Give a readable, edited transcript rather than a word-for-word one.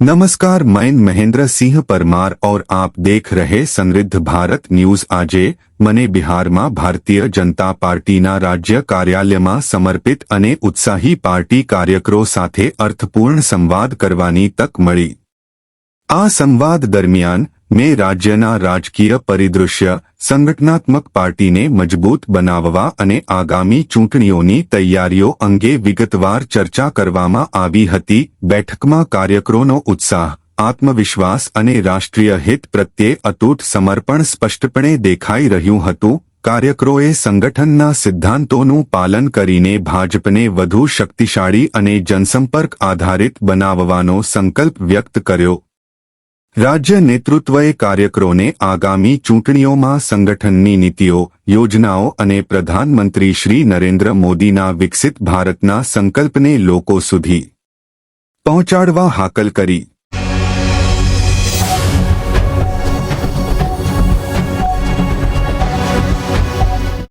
नमस्कार, मैं महेंद्र सिंह परमार और आप देख रहे समृद्ध भारत न्यूज। આજે મને બિહારમાં ભારતીય જનતા પાર્ટીના રાજ્ય કાર્યાલયમાં સમર્પિત અને ઉત્સાહી પાર્ટી કાર્યકરો સાથે અર્થપૂર્ણ સંવાદ કરવાની તક મળી। આ સંવાદ દરમિયાન મેં રાજ્યના રાજકીય પરિદૃશ્ય, સંગઠનાત્મક પાર્ટીને મજબૂત બનાવવા અને આગામી ચૂંટણીઓની તૈયારીઓ અંગે વિગતવાર ચર્ચા કરવામાં આવી હતી। બેઠકમાં કાર્યકરોનો ઉત્સાહ, આત્મવિશ્વાસ અને રાષ્ટ્રીય હિત પ્રત્યે અતૂટ સમર્પણ સ્પષ્ટપણે દેખાઈ રહ્યું હતું। કાર્યકરોએ સંગઠનના સિદ્ધાંતોનું પાલન કરીને ભાજપને વધુ શક્તિશાળી અને જનસંપર્ક આધારિત બનાવવાનો સંકલ્પ વ્યક્ત કર્યો। રાજ્ય નેતૃત્વએ કાર્યકરોને આગામી ચૂંટણીઓમાં સંગઠનની નીતિઓ, યોજનાઓ અને પ્રધાનમંત્રી શ્રી નરેન્દ્ર મોદીના વિકસિત ભારતના સંકલ્પને લોકો સુધી પહોંચાડવા હાકલ કરી।